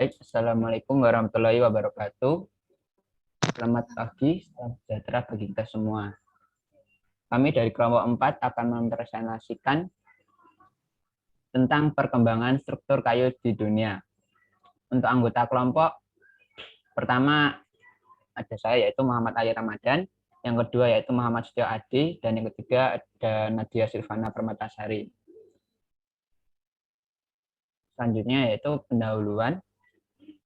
Baik, Assalamualaikum warahmatullahi wabarakatuh. Selamat pagi, salam sejahtera bagi kita semua. Kami dari kelompok 4 akan mempresentasikan tentang perkembangan struktur kayu di dunia. Untuk anggota kelompok, pertama ada saya yaitu Muhammad Ali Ramadan, yang kedua yaitu Muhammad Setio Adi, dan yang ketiga ada Nadia Silvana Permatasari. Selanjutnya yaitu pendahuluan.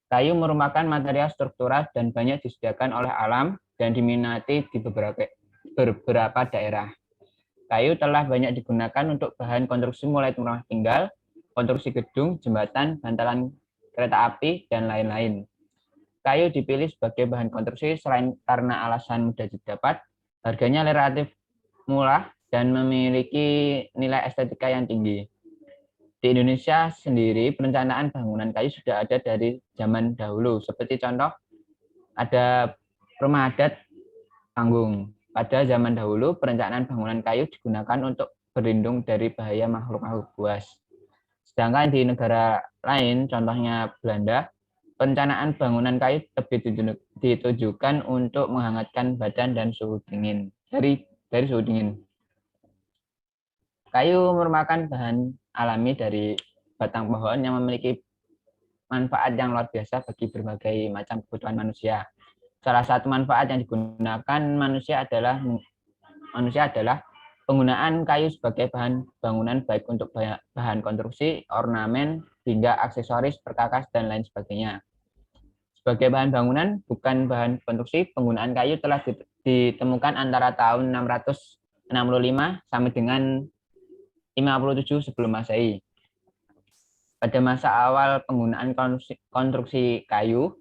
Kayu merupakan material struktural dan banyak disediakan oleh alam dan diminati di beberapa daerah. Kayu telah banyak digunakan untuk bahan konstruksi mulai rumah tinggal, konstruksi gedung, jembatan, bantalan kereta api, dan lain-lain. Kayu dipilih sebagai bahan konstruksi selain karena alasan mudah didapat, harganya relatif murah, dan memiliki nilai estetika yang tinggi. Di Indonesia sendiri, perencanaan bangunan kayu sudah ada dari zaman dahulu. Seperti contoh, ada rumah adat panggung. Pada zaman dahulu, perencanaan bangunan kayu digunakan untuk berlindung dari bahaya makhluk-makhluk buas. Sedangkan di negara lain, contohnya Belanda, perencanaan bangunan kayu lebih ditujukan untuk menghangatkan badan dan suhu dingin dari suhu dingin. Kayu merupakan bahan alami dari batang pohon yang memiliki manfaat yang luar biasa bagi berbagai macam kebutuhan manusia. Salah satu manfaat yang digunakan manusia adalah penggunaan kayu sebagai bahan bangunan baik untuk bahan konstruksi, ornamen, hingga aksesoris, perkakas, dan lain sebagainya. Sebagai bahan bangunan, bukan bahan konstruksi, penggunaan kayu telah ditemukan antara tahun 665 sampai dengan 57 sebelum Masehi. Pada masa awal penggunaan konstruksi kayu,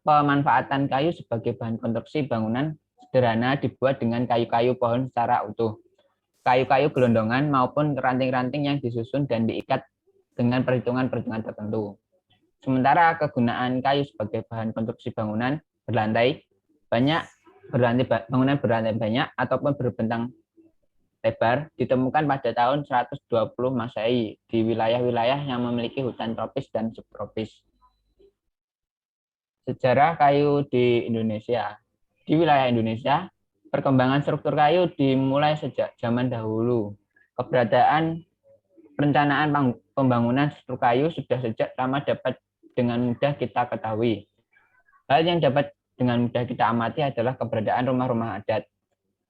pemanfaatan kayu sebagai bahan konstruksi bangunan sederhana dibuat dengan kayu-kayu pohon secara utuh. Kayu-kayu gelondongan maupun ranting-ranting yang disusun dan diikat dengan perhitungan-perhitungan tertentu. Sementara kegunaan kayu sebagai bahan konstruksi bangunan bangunan berlantai banyak ataupun berbentang lebar ditemukan pada tahun 120 Masehi di wilayah-wilayah yang memiliki hutan tropis dan subtropis. Sejarah kayu di Indonesia. Di wilayah Indonesia, perkembangan struktur kayu dimulai sejak zaman dahulu. Keberadaan perencanaan pembangunan struktur kayu sudah sejak lama dapat dengan mudah kita ketahui. Hal yang dapat dengan mudah kita amati adalah keberadaan rumah-rumah adat.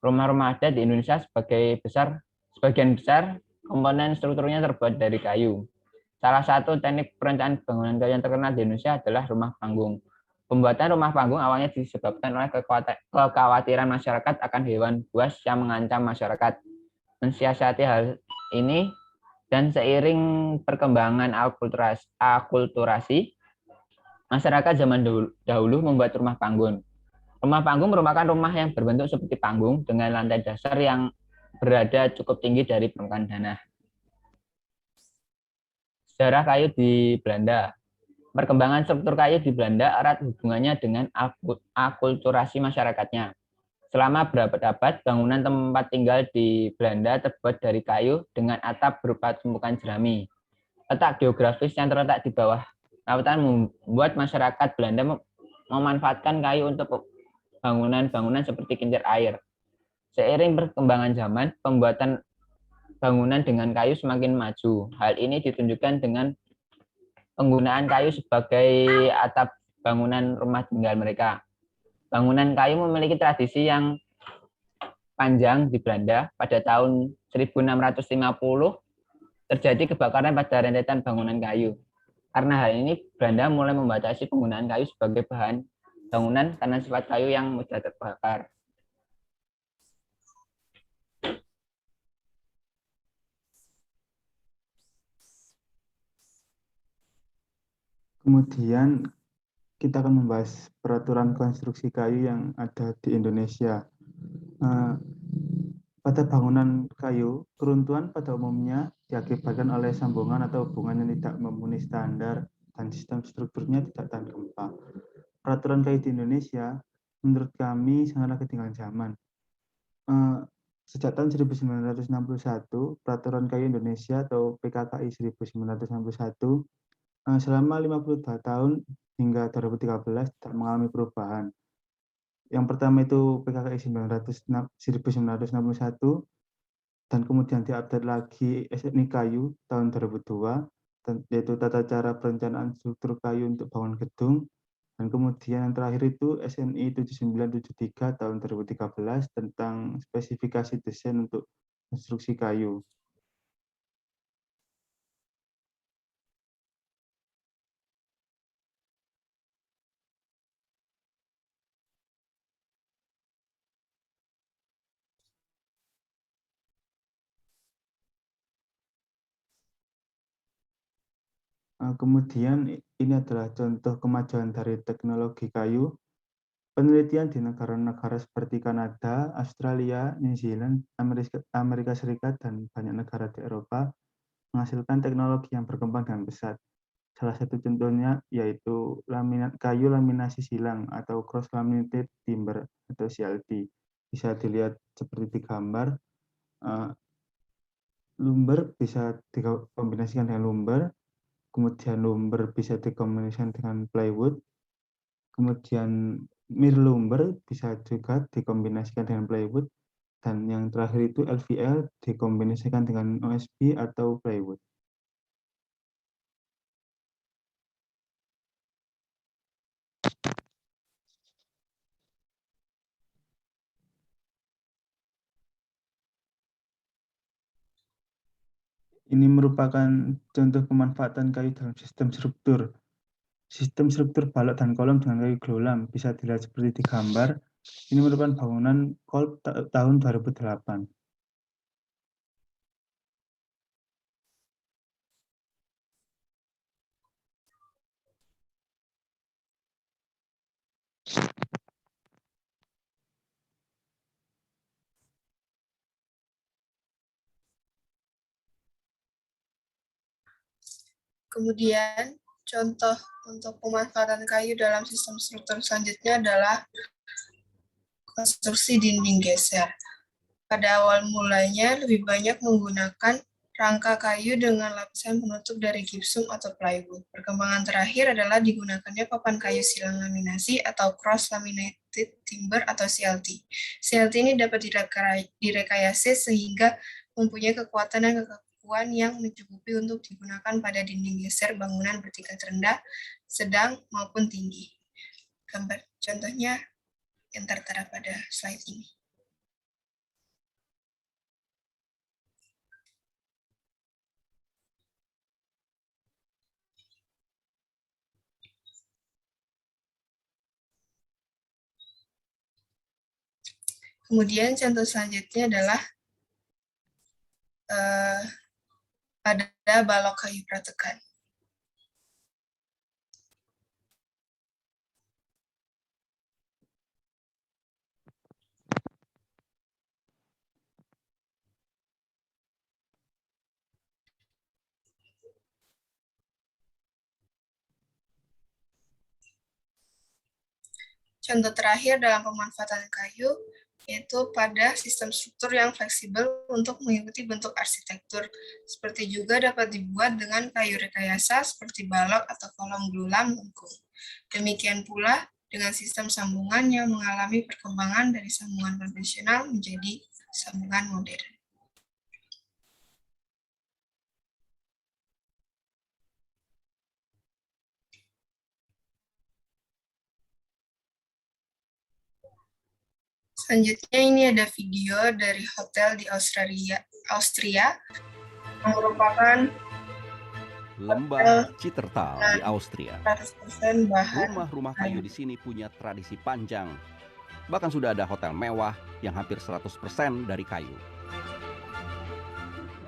Rumah-rumah adat di Indonesia sebagian besar komponen strukturnya terbuat dari kayu. Salah satu teknik perencanaan bangunan kayu yang terkenal di Indonesia adalah rumah panggung. Pembuatan rumah panggung awalnya disebabkan oleh kekhawatiran masyarakat akan hewan buas yang mengancam masyarakat. Mensiasati hal ini dan seiring perkembangan akulturasi, masyarakat zaman dahulu membuat rumah panggung. Rumah panggung merupakan rumah yang berbentuk seperti panggung dengan lantai dasar yang berada cukup tinggi dari permukaan tanah. Sejarah kayu di Belanda. Perkembangan struktur kayu di Belanda erat hubungannya dengan akulturasi masyarakatnya. Selama berabad-abad, bangunan tempat tinggal di Belanda terbuat dari kayu dengan atap berupa tumpukan jerami. Letak geografis yang terletak di bawah lautan membuat masyarakat Belanda memanfaatkan kayu untuk bangunan-bangunan seperti kincir air. Seiring perkembangan zaman, pembuatan bangunan dengan kayu semakin maju. Hal ini ditunjukkan dengan penggunaan kayu sebagai atap bangunan rumah tinggal mereka. Bangunan kayu memiliki tradisi yang panjang di Belanda. Pada tahun 1650 terjadi kebakaran pada rentetan bangunan kayu. Karena hal ini, Belanda mulai membatasi penggunaan kayu sebagai bahan bangunan karena sifat kayu yang mudah terbakar. Kemudian kita akan membahas peraturan konstruksi kayu yang ada di Indonesia. Pada bangunan kayu, keruntuhan pada umumnya diakibatkan oleh sambungan atau hubungan yang tidak memenuhi standar dan sistem strukturnya tidak tahan gempa. Peraturan kayu di Indonesia, menurut kami, sangatlah ketinggalan zaman. Sejak tahun 1961, Peraturan Kayu Indonesia atau PKKI 1961 selama 52 tahun hingga 2013 tidak mengalami perubahan. Yang pertama itu PKKI 1961, dan kemudian diupdate lagi SNI Kayu tahun 2002, yaitu tata cara perencanaan struktur kayu untuk bangun gedung. Dan kemudian yang terakhir itu SNI 7973 tahun 2013 tentang spesifikasi desain untuk konstruksi kayu. Kemudian ini adalah contoh kemajuan dari teknologi kayu. Penelitian di negara-negara seperti Kanada, Australia, New Zealand, Amerika Serikat, dan banyak negara di Eropa menghasilkan teknologi yang berkembang dengan pesat. Salah satu contohnya yaitu kayu laminasi silang atau cross laminated timber atau CLT. Bisa dilihat seperti di gambar. Lumber bisa dikombinasikan dengan lumber, kemudian lumber bisa dikombinasikan dengan plywood, kemudian lumber bisa juga dikombinasikan dengan plywood, dan yang terakhir itu LVL dikombinasikan dengan OSB atau plywood. Ini merupakan contoh pemanfaatan kayu dalam sistem struktur. Sistem struktur balok dan kolom dengan kayu glolam bisa dilihat seperti di gambar. Ini merupakan bangunan KOLP tahun 2008. Kemudian, contoh untuk pemanfaatan kayu dalam sistem struktur selanjutnya adalah konstruksi dinding geser. Pada awal mulanya lebih banyak menggunakan rangka kayu dengan lapisan penutup dari gipsum atau plywood. Perkembangan terakhir adalah digunakannya papan kayu silang laminasi atau cross laminated timber atau CLT. CLT ini dapat direkayasa sehingga mempunyai kekuatan dan kekakuan yang mencukupi untuk digunakan pada dinding geser bangunan bertingkat rendah, sedang, maupun tinggi. Gambar contohnya yang tertera pada slide ini. Kemudian contoh selanjutnya adalah pada balok kayu prategan. Contoh terakhir dalam pemanfaatan kayu yaitu pada sistem struktur yang fleksibel untuk mengikuti bentuk arsitektur. Seperti juga dapat dibuat dengan kayu rekayasa seperti balok atau kolom glulam lengkung. Demikian pula dengan sistem sambungan yang mengalami perkembangan dari sambungan konvensional menjadi sambungan modern. Selanjutnya ini ada video dari hotel di Austria yang merupakan Lembah Cittertal di Austria. 100% bahan Rumah-rumah kayu di sini punya tradisi panjang. Bahkan sudah ada hotel mewah yang hampir 100% dari kayu.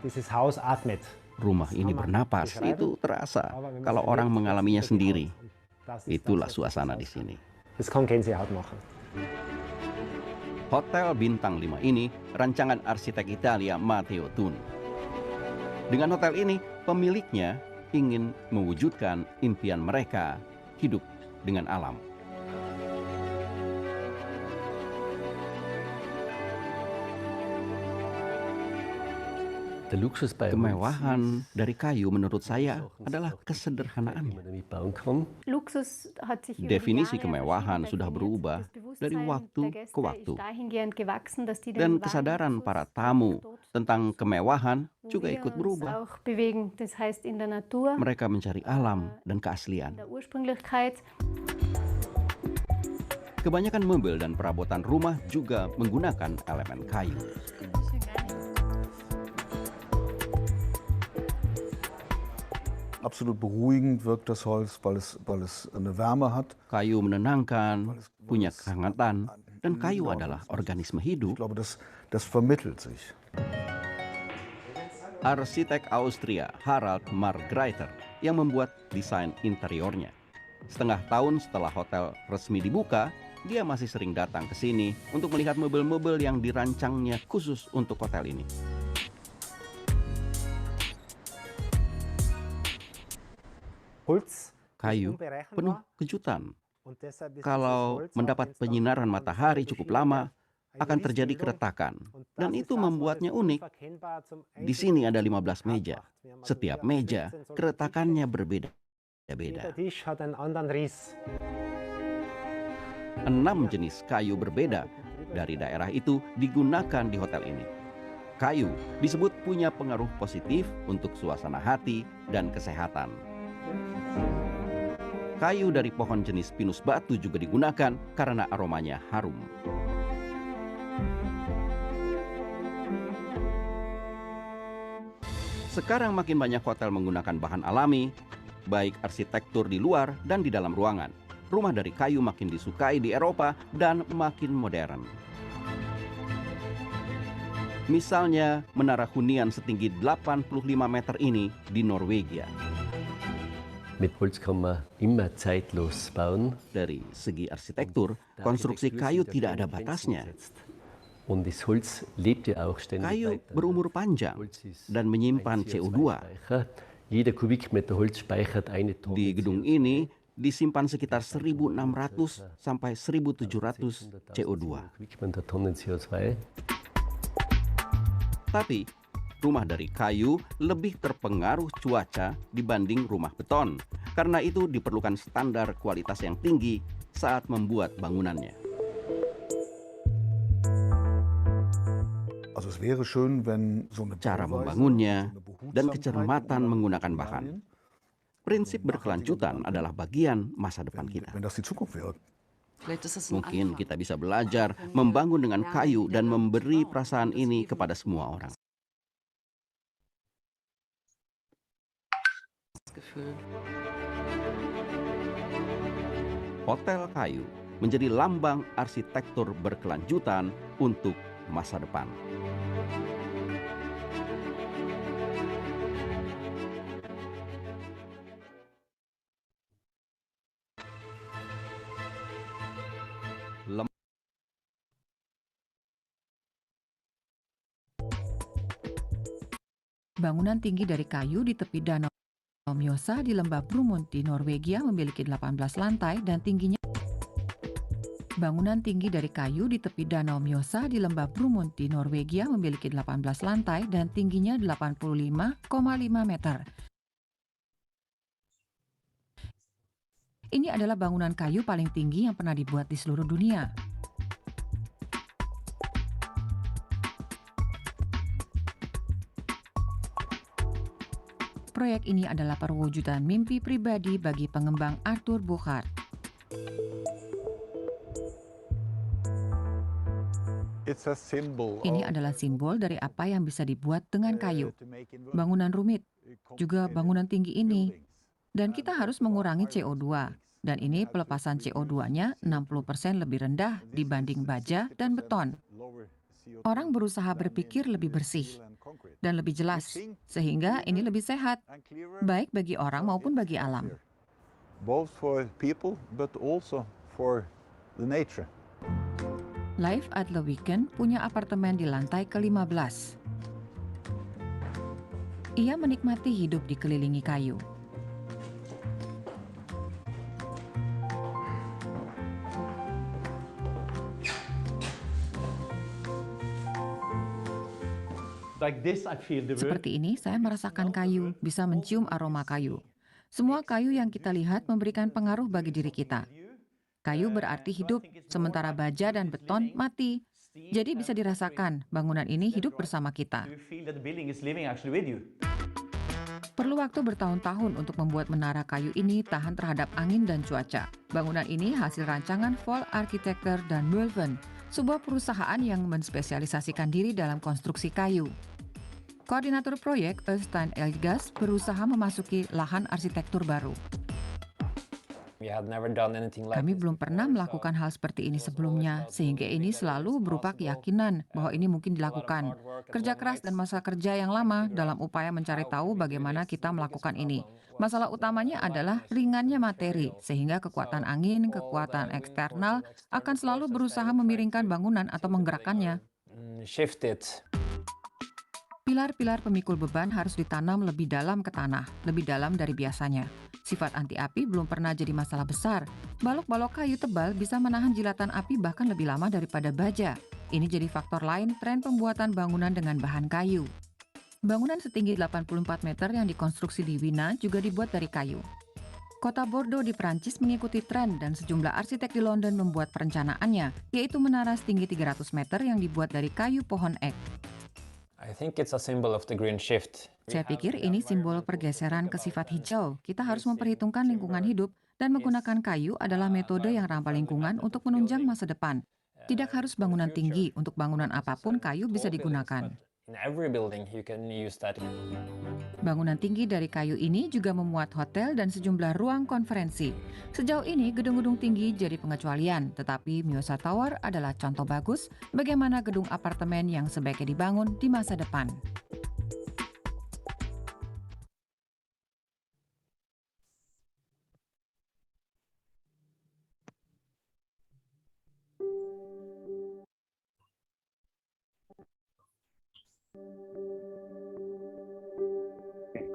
Dieses Haus atmet. Rumah ini bernapas, itu terasa kalau orang mengalaminya sendiri. Itulah suasana di sini. Das kann Gänsehaut machen. Hotel Bintang 5 ini rancangan arsitek Italia Matteo Tun. Dengan hotel ini, pemiliknya ingin mewujudkan impian mereka hidup dengan alam. Der Luxus bei Kemewahan dari kayu menurut saya adalah kesederhanaannya. Luxus hat sich über die Definisi Jahre kemewahan verschieden sudah definiert. berubah Das Bewusstsein dari waktu der ke Gäste waktu. ist dahingehend gewachsen, dass die den Dan wahren kesadaran Luxus para tamu dort tentang kemewahan wo juga wir ikut uns berubah. auch bewegen. Das heißt in der Natur, Mereka mencari alam dan in keaslian. der Ursprünglichkeit. Kebanyakan mobil dan perabotan rumah juga menggunakan elemen kayu. Absolut beruhigend wirkt das Holz, weil es eine Wärme hat. Kayu menenangkan, punya kehangatan, dan kayu adalah organisme Ich hidup. glaube, das vermittelt sich. Arsitek Austria Harald Margreiter yang membuat desain interiornya. Setengah tahun setelah hotel resmi dibuka, dia masih sering datang ke sini untuk melihat mobil-mobil yang dirancangnya khusus untuk hotel ini. Holz Kayu penuh unberechenbar kejutan. und deshalb ist Kalau dieses Holz auch, mendapat wenn's dann penyinaran am matahari Sonne cukup beschlägt, lama, eine akan terjadi Riesenbildung. keretakan. Und das Dan ist itu das, was membuatnya es unik. unverkennbar zum Di sini ada 15 Einzelnen meja. macht. Wir haben also Setiap hier meja 15 solche keretakannya Tische. berbeda-beda. Jeder Tisch hat einen anderen Riss. 6 jenis kayu berbeda dari daerah itu digunakan di hotel ini. Kayu disebut punya pengaruh positif untuk suasana hati dan kesehatan. Kayu dari pohon jenis pinus batu juga digunakan karena aromanya harum. Sekarang makin banyak hotel menggunakan bahan alami, baik arsitektur di luar dan di dalam ruangan. Rumah dari kayu makin disukai di Eropa dan makin modern. Misalnya, menara hunian setinggi 85 meter ini di Norwegia. Mit Holz kann man immer zeitlos bauen. Dari segi arsitektur, konstruksi kayu tidak ada batasnya. Und das Holz lebt ja auch ständig Kayu weiter. berumur panjang Holz ist dan menyimpan ein CO2. CO2-Speicher. Jeder Kubikmeter Holz speichert eine Tonne Di gedung CO2. ini disimpan sekitar 1.600 sampai 1.700 CO2. Kubikmeter Tonnen CO2. Tapi, rumah dari kayu lebih terpengaruh cuaca dibanding rumah beton. Karena itu diperlukan standar kualitas yang tinggi saat membuat bangunannya. Also es wäre schön, wenn so eine Cara Bauweise, membangunnya, so eine dan Behutsamkeit kecermatan in menggunakan bahan. Prinsip Nachhaltiger berkelanjutan Beton. adalah bagian masa depan kita. wenn das die Zukunft wäre. Mungkin kita bisa belajar membangun dengan kayu dan memberi perasaan ini kepada semua orang. Hotel kayu menjadi lambang arsitektur berkelanjutan untuk masa depan. Bangunan tinggi dari kayu di tepi danau Mjøsa di lembah Brumund di Norwegia memiliki 18 lantai dan tingginya. Bangunan tinggi dari kayu di tepi danau Mjøsa di lembah Brumund di Norwegia memiliki 18 lantai dan tingginya 85,5 meter. Ini adalah bangunan kayu paling tinggi yang pernah dibuat di seluruh dunia. Proyek ini adalah perwujudan mimpi pribadi bagi pengembang Arthur Burkhardt. Ini adalah simbol dari apa yang bisa dibuat dengan kayu. Bangunan rumit, juga bangunan tinggi ini. Dan kita harus mengurangi CO2. Dan ini pelepasan CO2-nya 60% lebih rendah dibanding baja dan beton. Orang berusaha berpikir lebih bersih dan lebih jelas, sehingga ini lebih sehat, baik bagi orang maupun bagi alam. Both for people, but also for the nature. Leif Atle Wiken punya apartemen di lantai ke-15. Ia menikmati hidup dikelilingi kayu. Seperti ini, saya merasakan kayu, bisa mencium aroma kayu. Semua kayu yang kita lihat memberikan pengaruh bagi diri kita. Kayu berarti hidup, sementara baja dan beton mati. Jadi bisa dirasakan, bangunan ini hidup bersama kita. Perlu waktu bertahun-tahun untuk membuat menara kayu ini tahan terhadap angin dan cuaca. Bangunan ini hasil rancangan Vol Architecture dan Mulven, sebuah perusahaan yang menspesialisasikan diri dalam konstruksi kayu. Koordinator proyek Øystein Elgas berusaha memasuki lahan arsitektur baru. Kami belum pernah melakukan hal seperti ini sebelumnya, sehingga ini selalu berupa keyakinan bahwa ini mungkin dilakukan. Kerja keras dan masa kerja yang lama dalam upaya mencari tahu bagaimana kita melakukan ini. Masalah utamanya adalah ringannya materi, sehingga kekuatan angin, kekuatan eksternal akan selalu berusaha memiringkan bangunan atau menggerakkannya. Pilar-pilar pemikul beban harus ditanam lebih dalam ke tanah, lebih dalam dari biasanya. Sifat anti api belum pernah jadi masalah besar. Balok-balok kayu tebal bisa menahan jilatan api bahkan lebih lama daripada baja. Ini jadi faktor lain tren pembuatan bangunan dengan bahan kayu. Bangunan setinggi 84 meter yang dikonstruksi di Wina juga dibuat dari kayu. Kota Bordeaux di Prancis mengikuti tren dan sejumlah arsitek di London membuat perencanaannya, yaitu menara setinggi 300 meter yang dibuat dari kayu pohon ek. Saya pikir ini simbol pergeseran ke sifat hijau. Kita harus memperhitungkan lingkungan hidup dan menggunakan kayu adalah metode yang ramah lingkungan untuk menunjang masa depan. Tidak harus bangunan tinggi, untuk bangunan apapun kayu bisa digunakan. Bangunan tinggi dari kayu ini juga memuat hotel dan sejumlah ruang konferensi. Sejauh ini gedung-gedung tinggi jadi pengecualian, tetapi Miosa Tower adalah contoh bagus bagaimana gedung apartemen yang sebaiknya dibangun di masa depan.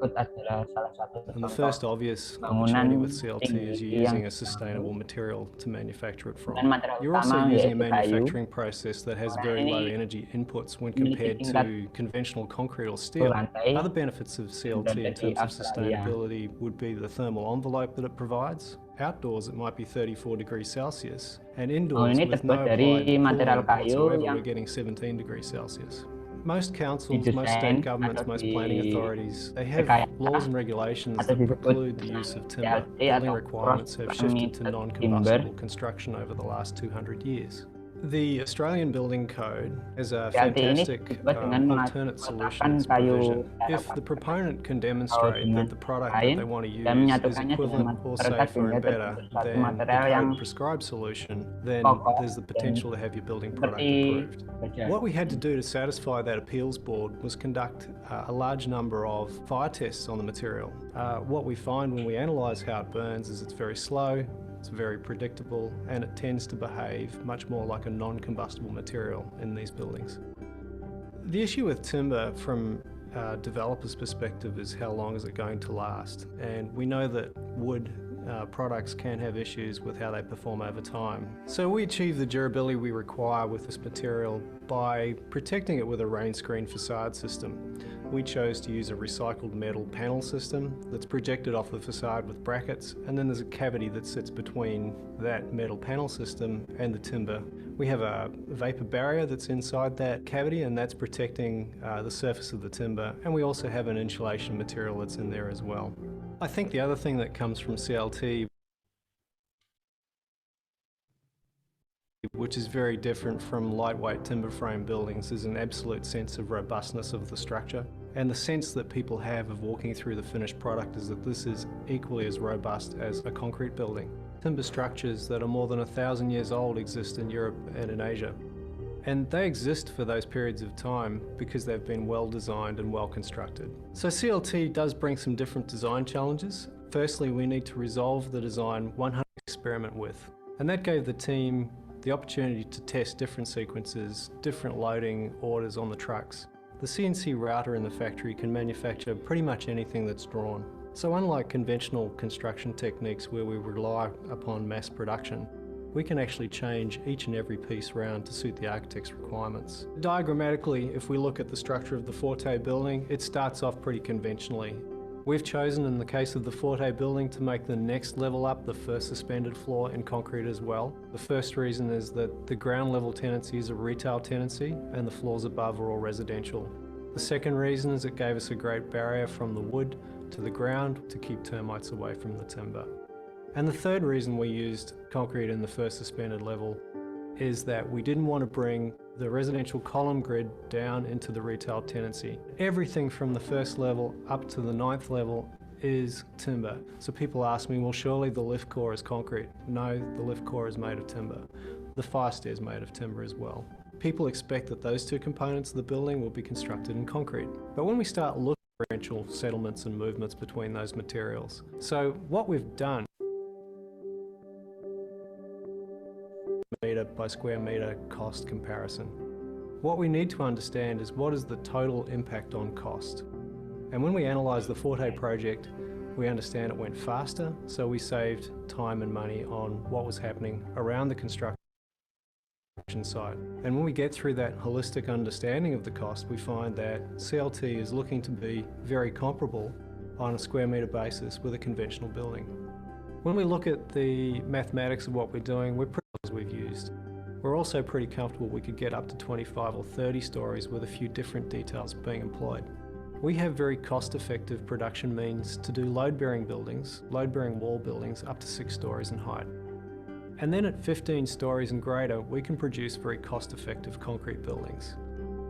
Berikut adalah salah satu And the first obvious opportunity with CLT is you're using a sustainable material to manufacture it from. You're also using a manufacturing process that has very low energy inputs when compared to conventional concrete or steel. Other benefits of CLT in terms of sustainability would be the thermal envelope that it provides. Outdoors, it might be 34 degrees Celsius, and indoors, with no applied cooling whatsoever, we're getting 17 degrees Celsius. Most councils, most state governments, most planning authorities, they have laws and regulations that preclude the use of timber. Building requirements have shifted to non-combustible construction over the last 200 years. The Australian Building Code has a fantastic alternate solutions provision. If the proponent can demonstrate that the product that they want to use is equivalent or safer and better than the code prescribed solution, then there's the potential to have your building product approved. What we had to do to satisfy that appeals board was conduct a large number of fire tests on the material. What we find when we analyse how it burns is it's very slow, it's very predictable, and it tends to behave much more like a non-combustible material in these buildings. The issue with timber from a developer's perspective is how long is it going to last? And we know that wood products can have issues with how they perform over time. So we achieve the durability we require with this material by protecting it with a rain screen facade system. We chose to use a recycled metal panel system that's projected off the facade with brackets, and then there's a cavity that sits between that metal panel system and the timber. We have a vapor barrier that's inside that cavity, and that's protecting the surface of the timber, and we also have an insulation material that's in there as well. I think the other thing that comes from CLT, which is very different from lightweight timber frame buildings, is an absolute sense of robustness of the structure. And the sense that people have of walking through the finished product is that this is equally as robust as a concrete building. Timber structures that are more than 1,000 years old exist in Europe and in Asia. And they exist for those periods of time because they've been well designed and well constructed. So CLT does bring some different design challenges. Firstly, we need to resolve the design 100 experiment with. And that gave the team the opportunity to test different sequences, different loading orders on the trucks. The CNC router in the factory can manufacture pretty much anything that's drawn. So unlike conventional construction techniques where we rely upon mass production, we can actually change each and every piece around to suit the architect's requirements. Diagrammatically, if we look at the structure of the Forte building, it starts off pretty conventionally. We've chosen, in the case of the Forte building, to make the next level up the first suspended floor in concrete as well. The first reason is that the ground level tenancy is a retail tenancy and the floors above are all residential. The second reason is it gave us a great barrier from the wood to the ground to keep termites away from the timber. And the third reason we used concrete in the first suspended level is that we didn't want to bring the residential column grid down into the retail tenancy. Everything from the first level up to the 9th level is timber. So people ask me, well, surely the lift core is concrete. No, the lift core is made of timber. The fire stair is made of timber as well. People expect that those two components of the building will be constructed in concrete. But when we start looking at differential settlements and movements between those materials, so what we've done metre by square metre cost comparison. What we need to understand is what is the total impact on cost. And when we analyse the Forte project, we understand it went faster, so we saved time and money on what was happening around the construction site. And when we get through that holistic understanding of the cost, we find that CLT is looking to be very comparable on a square metre basis with a conventional building. When we look at the mathematics of what we're doing, we're pretty as we've used. We're also pretty comfortable we could get up to 25 or 30 stories with a few different details being employed. We have very cost-effective production means to do load-bearing buildings, load-bearing wall buildings up to 6 stories in height. And then at 15 stories and greater, we can produce very cost-effective concrete buildings.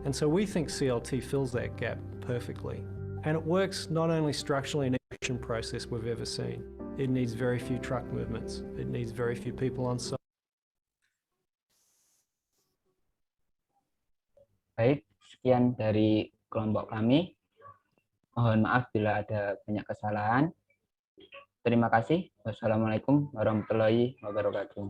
And so we think CLT fills that gap perfectly. And it works not only structurally in each process we've ever seen. It needs very few truck movements. It needs very few people on site. Baik, sekian dari kelompok kami. Mohon maaf bila ada banyak kesalahan. Terima kasih. Wassalamualaikum warahmatullahi wabarakatuh.